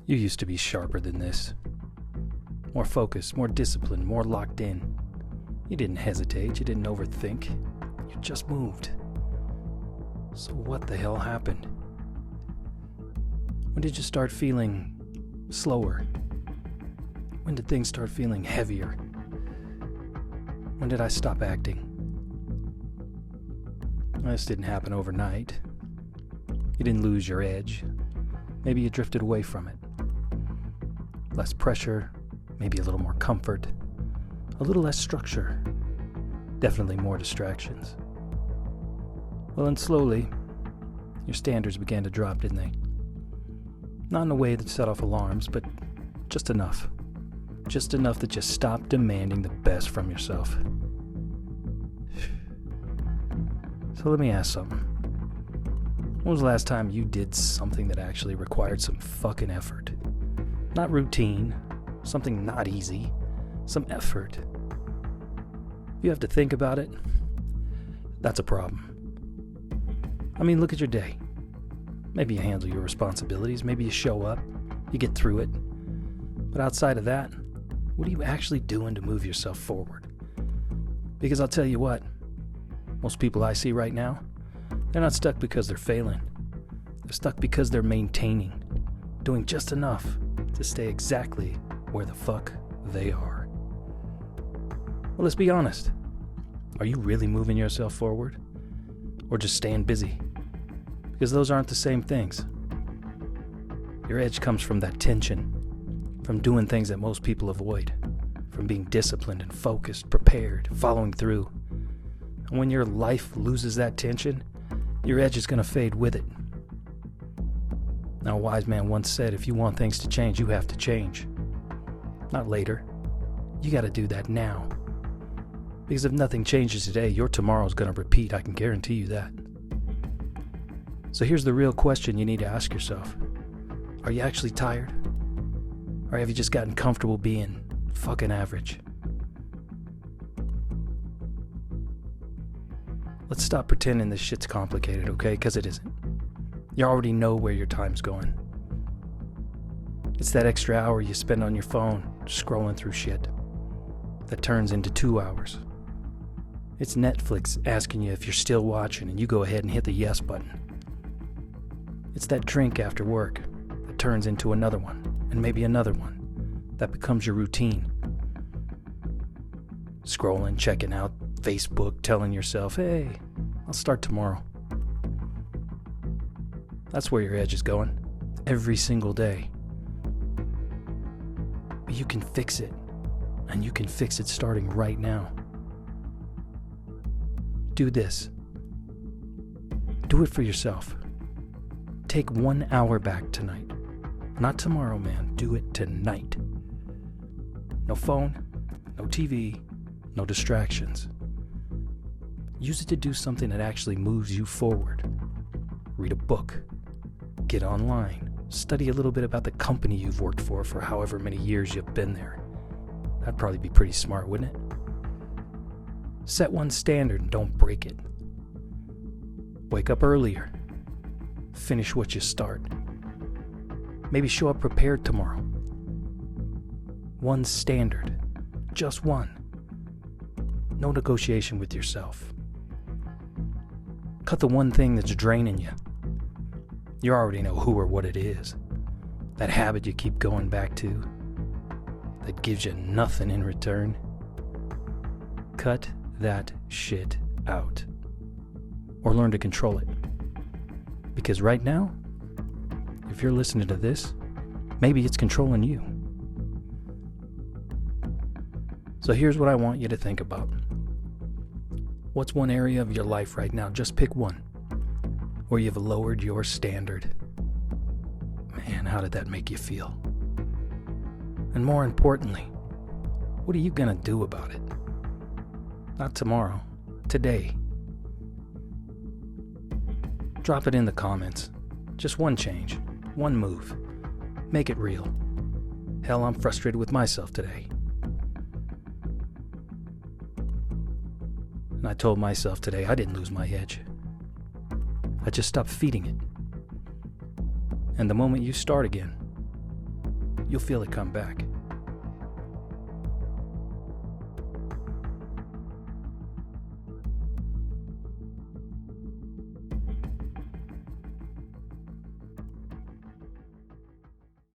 You used to be sharper than this. More focused, more disciplined, more locked in. You didn't hesitate, you didn't overthink. You just moved. So what the hell happened? When did you start feeling slower? When did things start feeling heavier? When did I stop acting? This didn't happen overnight. You didn't lose your edge. Maybe you drifted away from it. Less pressure, maybe a little more comfort, a little less structure, definitely more distractions. Well, and slowly, your standards began to drop, didn't they? Not in a way that set off alarms, but just enough. Just enough that you stopped demanding the best from yourself. So let me ask something. When was the last time you did something that actually required some fucking effort? Not routine, something not easy, some effort. If you have to think about it, that's a problem. I mean, look at your day. Maybe you handle your responsibilities, maybe you show up, you get through it. But outside of that, what are you actually doing to move yourself forward? Because I'll tell you what, most people I see right now, they're not stuck because they're failing. They're stuck because they're maintaining, doing just enough to stay exactly where the fuck they are. Well, let's be honest. Are you really moving yourself forward? Or just staying busy? Because those aren't the same things. Your edge comes from that tension, from doing things that most people avoid, from being disciplined and focused, prepared, following through. And when your life loses that tension, your edge is going to fade with it. Now, a wise man once said, if you want things to change, you have to change. Not later. You got to do that now. Because if nothing changes today, your tomorrow's going to repeat. I can guarantee you that. So here's the real question you need to ask yourself. Are you actually tired? Or have you just gotten comfortable being fucking average? Let's stop pretending this shit's complicated, okay? Because it isn't. You already know where your time's going. It's that extra hour you spend on your phone scrolling through shit that turns into 2 hours. It's Netflix asking you if you're still watching and you go ahead and hit the yes button. It's that drink after work that turns into another one and maybe another one that becomes your routine. Scrolling, checking out Facebook, telling yourself, hey, I'll start tomorrow. That's where your edge is going, every single day. But you can fix it, and you can fix it starting right now. Do this. Do it for yourself. Take 1 hour back tonight. Not tomorrow, man. Do it tonight. No phone, no TV, no distractions. Use it to do something that actually moves you forward. Read a book. Get online. Study a little bit about the company you've worked for however many years you've been there. That'd probably be pretty smart, wouldn't it? Set one standard and don't break it. Wake up earlier. Finish what you start. Maybe show up prepared tomorrow. One standard. Just one. No negotiation with yourself. Cut the one thing that's draining you. You already know who or what it is. That habit you keep going back to that gives you nothing in return. Cut that shit out. Or learn to control it. Because right now, if you're listening to this, maybe it's controlling you. So here's what I want you to think about. What's one area of your life right now, just pick one, where you've lowered your standard? Man, how did that make you feel? And more importantly, what are you gonna do about it? Not tomorrow, today. Drop it in the comments. Just one change, one move. Make it real. Hell, I'm frustrated with myself today. And I told myself today I didn't lose my edge. I just stopped feeding it. And the moment you start again, you'll feel it come back.